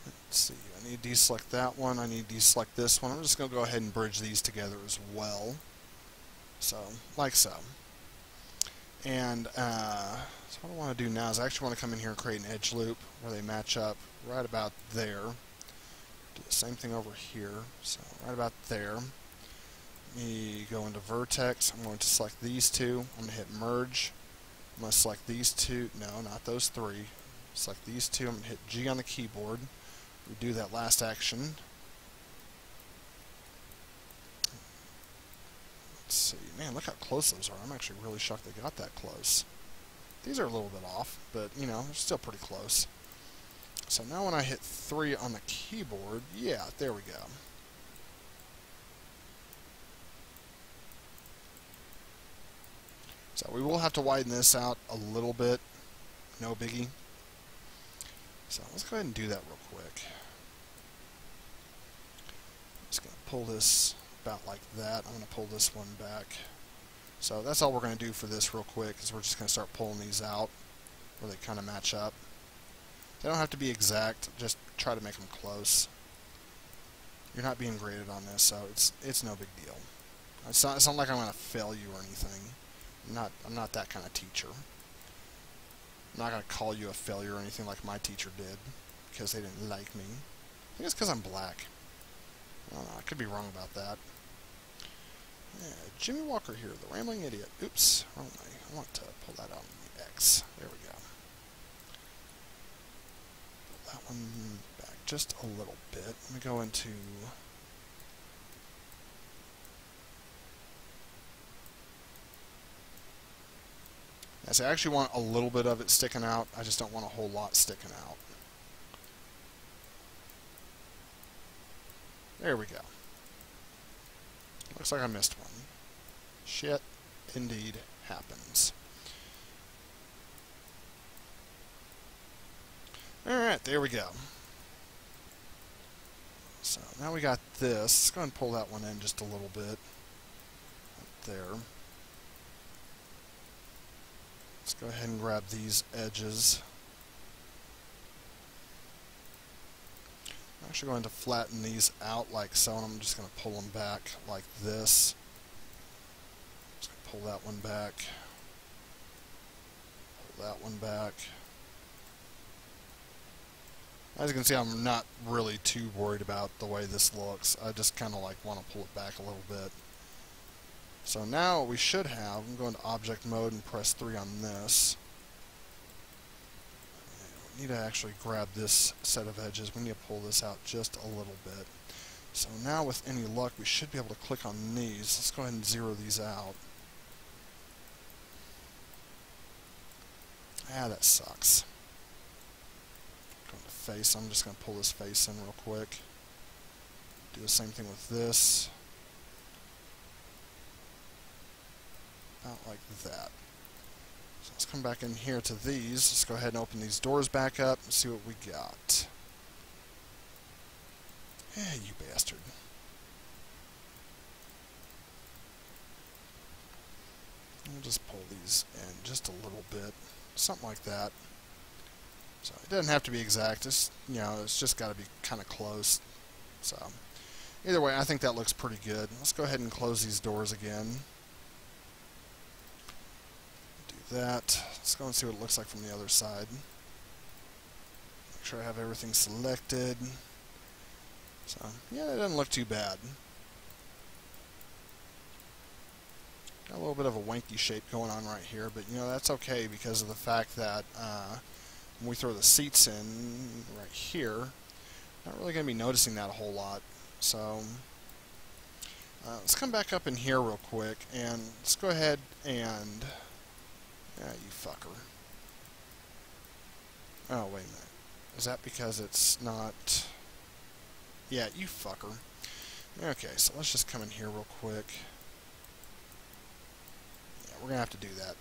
Let's see, I need to deselect that one, I need to deselect this one. I'm just going to go ahead and bridge these together as well. So, like so. And so what I want to do now is I actually want to come in here and create an edge loop where they match up right about there. Do the same thing over here, so right about there. Me go into vertex, I'm going to select these two, I'm going to hit merge. I'm going to select these two, no, not those three. Select these two, I'm going to hit G on the keyboard. We do that last action. Let's see, man, look how close those are. I'm actually really shocked they got that close. These are a little bit off, but you know, they're still pretty close. So now when I hit 3 on the keyboard, yeah, there we go. So we will have to widen this out a little bit, no biggie. So let's go ahead and do that real quick. I'm just going to pull this about like that. I'm going to pull this one back. So that's all we're going to do for this real quick, is we're just going to start pulling these out where they kind of match up. They don't have to be exact, just try to make them close. You're not being graded on this, so it's no big deal. It's not like I'm going to fail you or anything. I'm not that kind of teacher. I'm not going to call you a failure or anything like my teacher did, because they didn't like me. I think it's because I'm black. I don't know, I could be wrong about that. Yeah, Jimmie Walker here, the rambling idiot. Oops, wrong way. I want to pull that out on the X. There we go. Pull that one back just a little bit. Let me go into... Yes, I actually want a little bit of it sticking out. I just don't want a whole lot sticking out. There we go. Looks like I missed one. Shit, indeed, happens. Alright, there we go. So, now we got this. Let's go ahead and pull that one in just a little bit. Right there. Let's go ahead and grab these edges. I'm actually going to flatten these out like so, and I'm just going to pull them back like this. Just going to pull that one back. Pull that one back. As you can see, I'm not really too worried about the way this looks. I just kind of like want to pull it back a little bit. So now what we should have, I'm going to object mode and press 3 on this. We need to actually grab this set of edges. We need to pull this out just a little bit. So now with any luck, we should be able to click on these. Let's go ahead and zero these out. Ah, that sucks. Going to face, I'm just going to pull this face in real quick. Do the same thing with this. About like that. So let's come back in here to these. Let's go ahead and open these doors back up and see what we got. Yeah, you bastard. We'll just pull these in just a little bit. Something like that. So it doesn't have to be exact. It's, you know, it's just got to be kind of close. So either way, I think that looks pretty good. Let's go ahead and close these doors again. That. Let's go and see what it looks like from the other side. Make sure I have everything selected. So, yeah, it doesn't look too bad. little bit of a wanky shape going on right here, but you know that's okay because of the fact that when we throw the seats in right here, not really going to be noticing that a whole lot. So let's come back up in here real quick, and let's go ahead and... Yeah, you fucker. Oh, wait a minute. Is that because it's not... Yeah, you fucker. Okay, so let's just come in here real quick. Yeah, we're going to have to do that.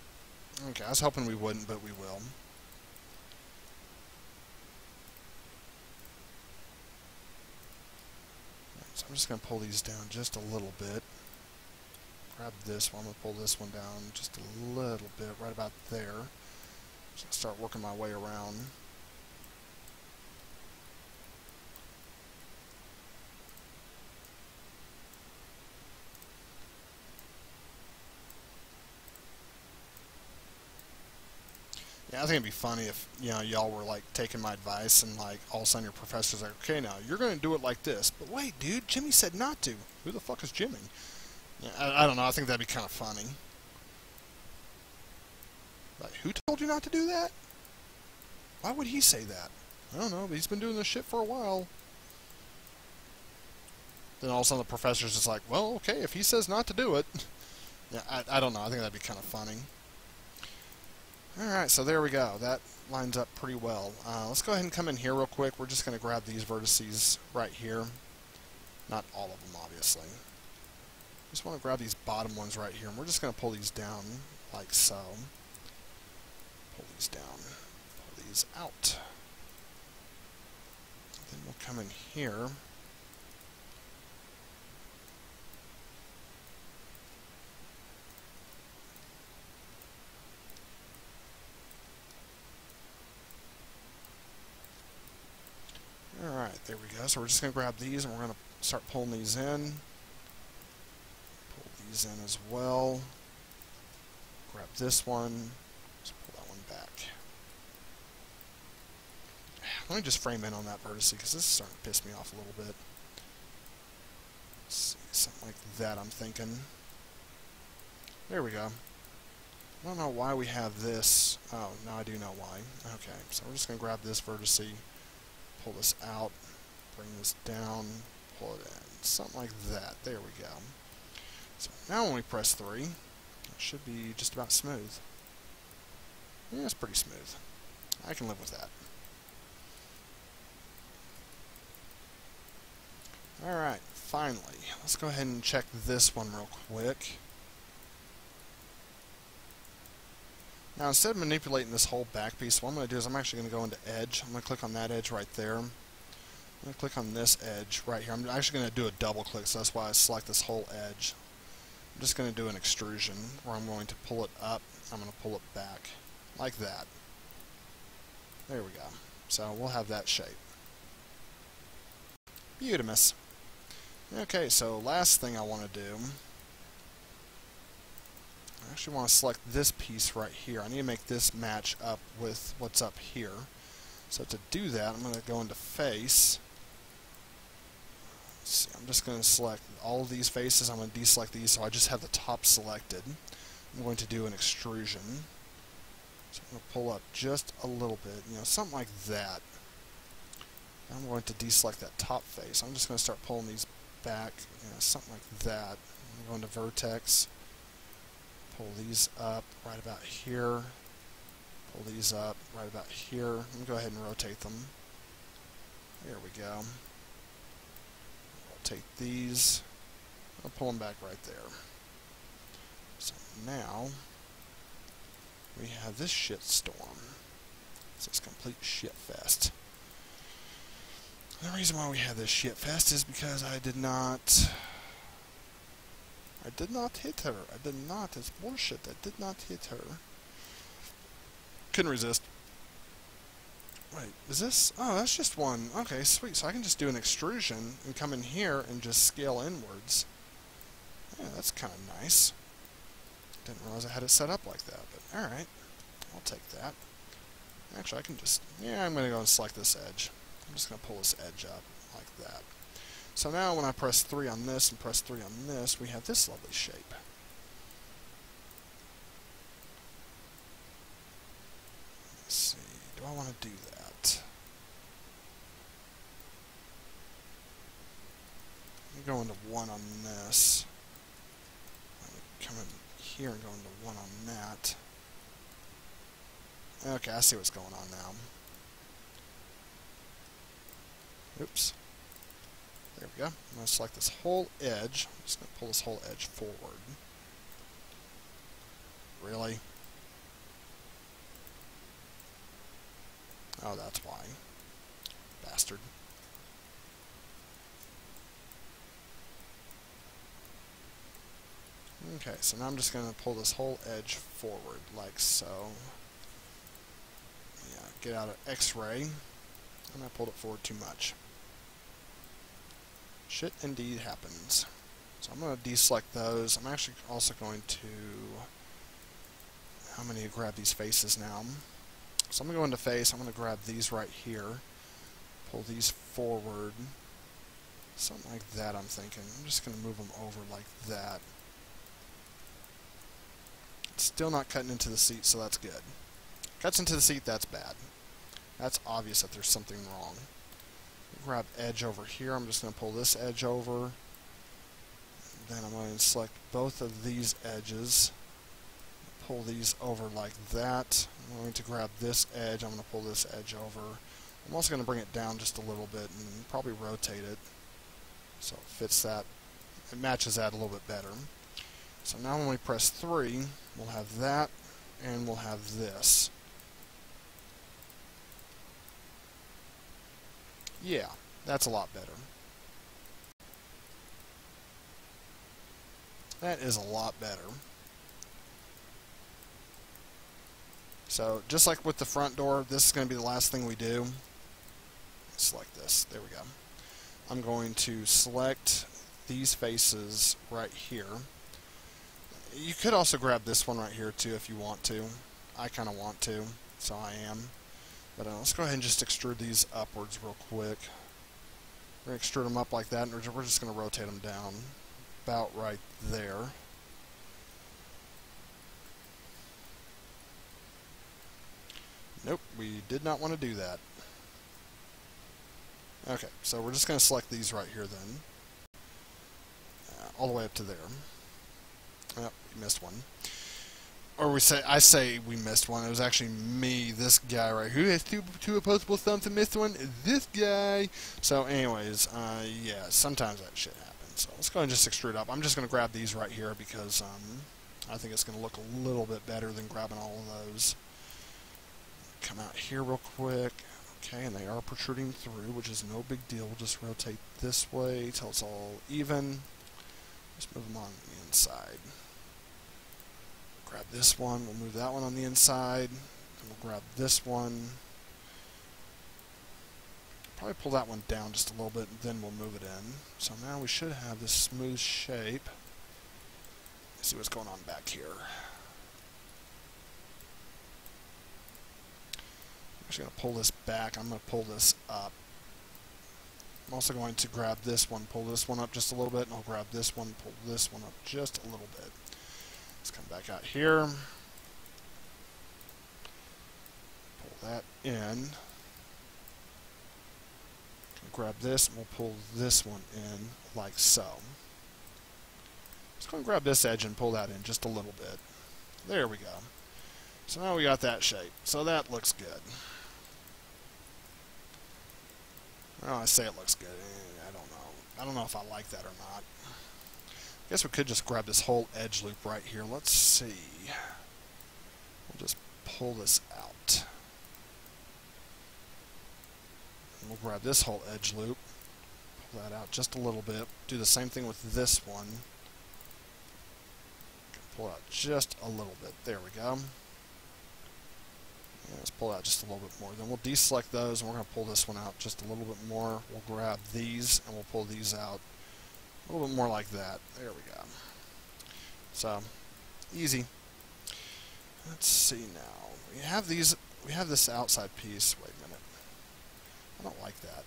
Okay, I was hoping we wouldn't, but we will. So I'm just going to pull these down just a little bit. Grab this one. I'm going to pull this one down just a little bit, right about there. So I'll start working my way around. Yeah, I think it'd be funny if, you know, y'all were like taking my advice and like all of a sudden your professor's like, okay, now you're going to do it like this. But wait, dude, Jimmie said not to. Who the fuck is Jimmie? Yeah, I don't know. I think that'd be kind of funny. Like, who told you not to do that? Why would he say that? I don't know, but he's been doing this shit for a while. Then all of a sudden the professor's just like, well, okay, if he says not to do it. Yeah, I don't know. I think that'd be kind of funny. Alright, so there we go. That lines up pretty well. Let's go ahead and come in here real quick. We're just going to grab these vertices right here. Not all of them, obviously. Just want to grab these bottom ones right here, and we're just going to pull these down like so. Pull these down. Pull these out. Then we'll come in here. Alright, there we go. So we're just going to grab these and we're going to start pulling these in. Pull these in as well. Grab this one. Let's pull that one back. Let me just frame in on that vertex because this is starting to piss me off a little bit. Let's see, something like that I'm thinking. There we go. I don't know why we have this. Oh, now I do know why. Okay, so we're just going to grab this vertex, pull this out, bring this down, pull it in. Something like that. There we go. So now when we press 3, it should be just about smooth. Yeah, it's pretty smooth. I can live with that. Alright, finally, let's go ahead and check this one real quick. Now, instead of manipulating this whole back piece, what I'm going to do is I'm actually going to go into Edge. I'm going to click on that edge right there. I'm going to click on this edge right here. I'm actually going to do a double click, so that's why I select this whole edge. I'm just going to do an extrusion where I'm going to pull it up. I'm going to pull it back like that. There we go. So we'll have that shape. Beautimous. Okay, so last thing I want to do, I actually want to select this piece right here. I need to make this match up with what's up here. So to do that, I'm going to go into Face. Let's see, I'm just going to select all of these faces. I'm going to deselect these so I just have the top selected. I'm going to do an extrusion. So I'm going to pull up just a little bit, you know, something like that. I'm going to deselect that top face. I'm just going to start pulling these back, you know, something like that. I'm going to Vertex. Pull these up right about here. Pull these up right about here. Let me go ahead and rotate them. There we go. Rotate these. I'll pull them back right there. So now we have this shit storm. It's this complete shit fest. The reason why we have this shit fest is because I did not hit her. I did not. It's bullshit. I did not hit her. Couldn't resist. Wait, is this? Oh, that's just one. Okay, sweet. So I can just do an extrusion and come in here and just scale inwards. Yeah, that's kind of nice. Didn't realize I had it set up like that, but alright. I'll take that. Actually, I can just... Yeah, I'm going to go and select this edge. I'm just going to pull this edge up like that. So now when I press 3 on this and press 3 on this, we have this lovely shape. Let's see. Do do I want to do that? Let me go into 1 on this. Come in here and go into 1 on that. Okay, I see what's going on now. Oops. There we go. I'm going to select this whole edge. I'm just going to pull this whole edge forward. Really? Oh, that's why. Bastard. Okay, so now I'm just going to pull this whole edge forward, like so. Yeah, get out of X-ray. And I pulled it forward too much. Shit indeed happens. So I'm going to deselect those. I'm actually also going to... I'm going to grab these faces now. So I'm going to go into face. I'm going to grab these right here. Pull these forward. Something like that, I'm thinking. I'm just going to move them over like that. It's still not cutting into the seat, so that's good. Cuts into the seat, that's bad. That's obvious that there's something wrong. Grab edge over here. I'm just going to pull this edge over. Then I'm going to select both of these edges. Pull these over like that. I'm going to grab this edge. I'm going to pull this edge over. I'm also going to bring it down just a little bit and probably rotate it so it fits that. It matches that a little bit better. So now when we press 3, we'll have that and we'll have this. Yeah, that's a lot better. That is a lot better. So, just like with the front door, this is going to be the last thing we do. Select this. There we go. I'm going to select these faces right here. You could also grab this one right here too if you want to. I kind of want to, so I am. But let's go ahead and just extrude these upwards real quick. We're going to extrude them up like that, and we're just going to rotate them down about right there. Nope, we did not want to do that. Okay, so we're just going to select these right here then. All the way up to there. Oh, we missed one. Or I say we missed one. It was actually me, this guy right here. Who has two opposable thumbs and missed one? This guy. So anyways, yeah, sometimes that shit happens. So let's go ahead and just extrude up. I'm just going to grab these right here because I think it's going to look a little bit better than grabbing all of those. Come out here real quick. Okay, and they are protruding through, which is no big deal. We'll just rotate this way till it's all even. Just move them on the inside. Grab this one, we'll move that one on the inside, and we'll grab this one. Probably pull that one down just a little bit, and then we'll move it in. So now we should have this smooth shape. Let's see what's going on back here. I'm actually going to pull this back. I'm going to pull this up. I'm also going to grab this one, pull this one up just a little bit, and I'll grab this one, pull this one up just a little bit. Let's come back out here. Pull that in. Grab this, and we'll pull this one in like so. Let's go and grab this edge and pull that in just a little bit. There we go. So now we got that shape. So that looks good. Well, I say it looks good. I don't know. I don't know if I like that or not. I guess we could just grab this whole edge loop right here. Let's see. We'll just pull this out. And we'll grab this whole edge loop. Pull that out just a little bit. Do the same thing with this one. Pull out just a little bit. There we go. Yeah, let's pull out just a little bit more. Then we'll deselect those, and we're going to pull this one out just a little bit more. We'll grab these, and we'll pull these out a little bit more like that. There we go. So, easy. Let's see now. We have these. We have this outside piece. Wait a minute. I don't like that.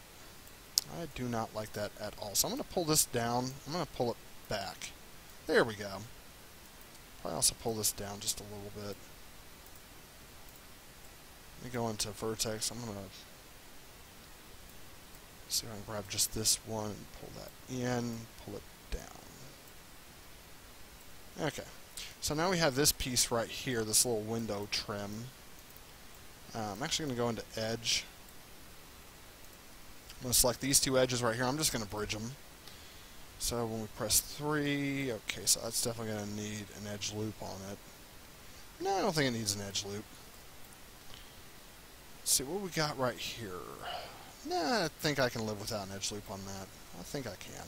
I do not like that at all. So I'm going to pull this down. I'm going to pull it back. There we go. Probably also pull this down just a little bit. Let me go into vertex. I'm going to see if I can grab just this one and pull that in, pull it down. Okay. So now we have this piece right here, this little window trim. I'm actually going to go into edge. I'm going to select these two edges right here. I'm just going to bridge them. So when we press 3, okay, so that's definitely going to need an edge loop on it. No, I don't think it needs an edge loop. Let's see what we got right here. Nah, I think I can live without an edge loop on that. I think I can.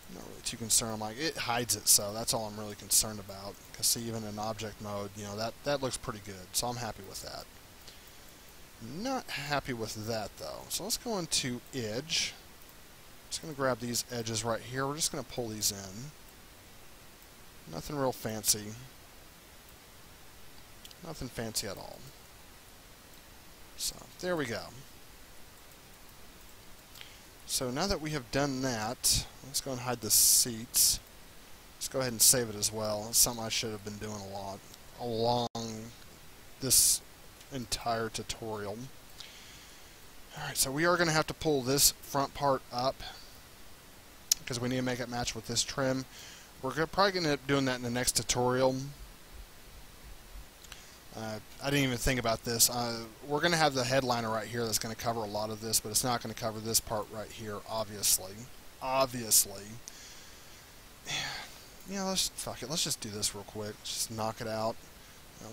I'm not really too concerned. I'm like, it hides it, so that's all I'm really concerned about. Because see, even in object mode, you know, that looks pretty good, so I'm happy with that. Not happy with that, though. So let's go into edge. Just going to grab these edges right here. We're just going to pull these in. Nothing real fancy. Nothing fancy at all. So, there we go. So now that we have done that, let's go and hide the seats. Let's go ahead and save it as well. It's something I should have been doing a lot along this entire tutorial. Alright, so we are going to have to pull this front part up because we need to make it match with this trim. We're probably going to end up doing that in the next tutorial. I didn't even think about this. We're going to have the headliner right here that's going to cover a lot of this, but it's not going to cover this part right here, obviously. Obviously. Yeah, fuck it. Let's just do this real quick. Just knock it out.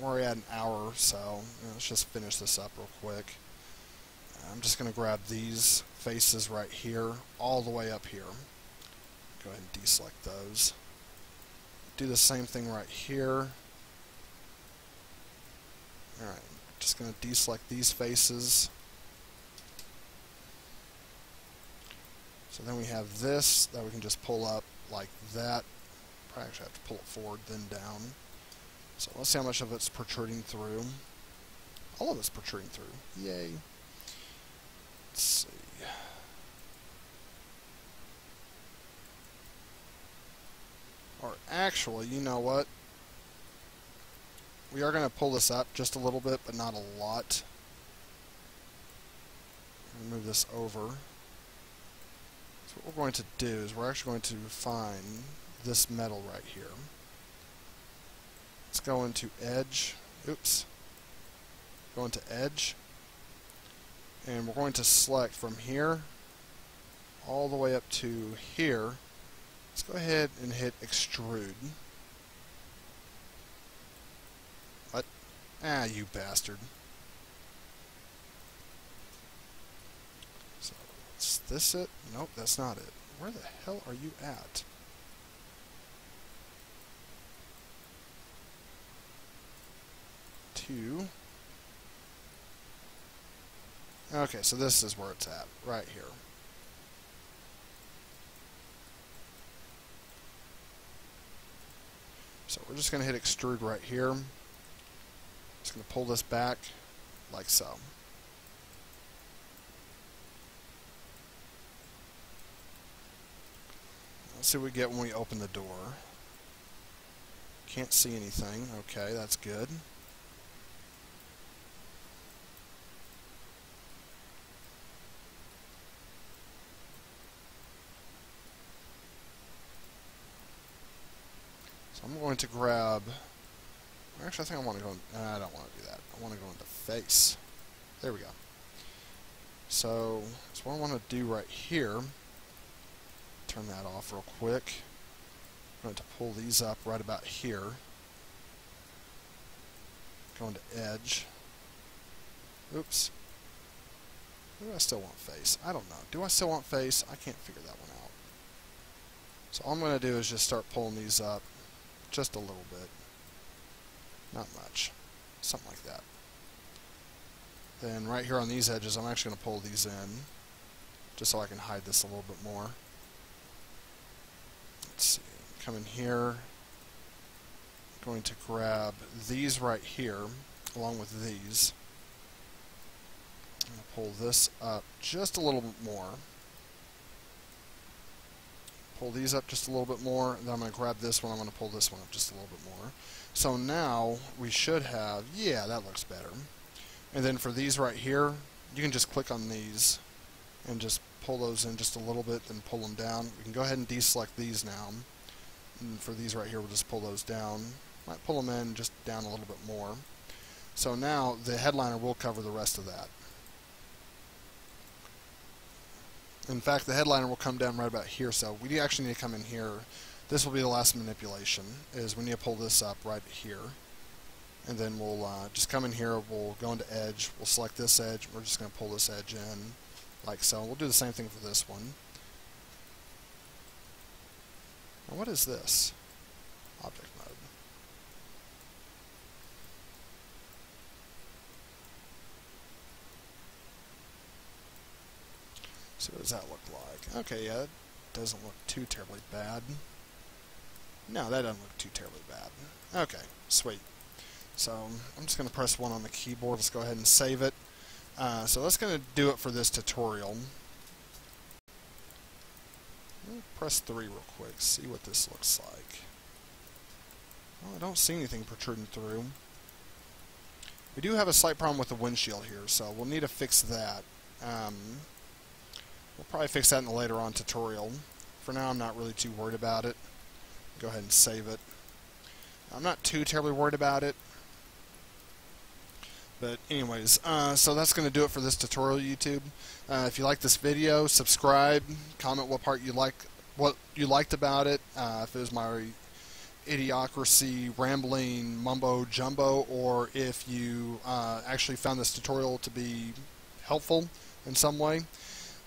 We're already at an hour, so let's just finish this up real quick. I'm just going to grab these faces right here, all the way up here. Go ahead and deselect those. Do the same thing right here. Alright, just going to deselect these faces. So then we have this that we can just pull up like that. Probably actually have to pull it forward, then down. So let's see how much of it's protruding through. All of it's protruding through. Yay. Let's see. Or actually, you know what? We are going to pull this up just a little bit, but not a lot. Move this over. So what we're going to do is we're actually going to find this metal right here. Let's go into edge. Oops. Go into edge. And we're going to select from here all the way up to here. Let's go ahead and hit extrude. What? Ah, you bastard. So, is this it? Nope, that's not it. Where the hell are you at? Two. Okay, so this is where it's at, right here. So we're just going to hit extrude right here. Just going to pull this back like so. Let's see what we get when we open the door. Can't see anything. Okay, that's good. I'm going to grab... Actually, I think I want to go... I don't want to do that. I want to go into face. There we go. So, that's what I want to do right here. Turn that off real quick. I'm going to pull these up right about here. Go into edge. Oops. Do I still want face? I don't know. Do I still want face? I can't figure that one out. So all I'm going to do is just start pulling these up. Just a little bit. Not much. Something like that. Then right here on these edges, I'm actually going to pull these in. Just so I can hide this a little bit more. Let's see. Come in here. I'm going to grab these right here, along with these. I'm going to pull this up just a little bit more. Pull these up just a little bit more, and then I'm going to grab this one, I'm going to pull this one up just a little bit more. So now we should have, yeah, that looks better. And then for these right here, you can just click on these and just pull those in just a little bit, then pull them down. We can go ahead and deselect these now. And for these right here, we'll just pull those down. Might pull them in just down a little bit more. So now the headliner will cover the rest of that. In fact, the headliner will come down right about here, so we actually need to come in here. This will be the last manipulation, is we need to pull this up right here. And then we'll just come in here, we'll go into edge, we'll select this edge, we're just going to pull this edge in, like so. We'll do the same thing for this one. Now what is this? Object mode. So what does that look like? Okay, yeah, it doesn't look too terribly bad. No, that doesn't look too terribly bad. Okay, sweet. So I'm just going to press 1 on the keyboard. Let's go ahead and save it. So that's going to do it for this tutorial. Press 3 real quick, see what this looks like. Well, I don't see anything protruding through. We do have a slight problem with the windshield here, so we'll need to fix that. We'll probably fix that in a later on tutorial. For now, I'm not really too worried about it. Go ahead and save it. I'm not too terribly worried about it. But anyways, so that's going to do it for this tutorial, YouTube. If you like this video, subscribe, comment what you liked about it. If it was my idiocracy, rambling, mumbo jumbo, or if you actually found this tutorial to be helpful in some way.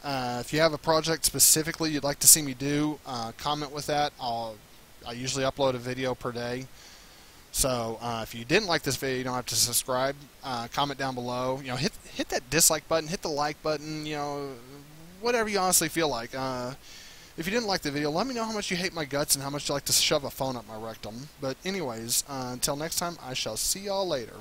If you have a project specifically you'd like to see me do, comment with that. I usually upload a video per day. So if you didn't like this video, you don't have to subscribe. Comment down below. You know, hit that dislike button, hit the like button. You know, whatever you honestly feel like. If you didn't like the video, let me know how much you hate my guts and how much you like to shove a phone up my rectum. But anyways, until next time, I shall see y'all later.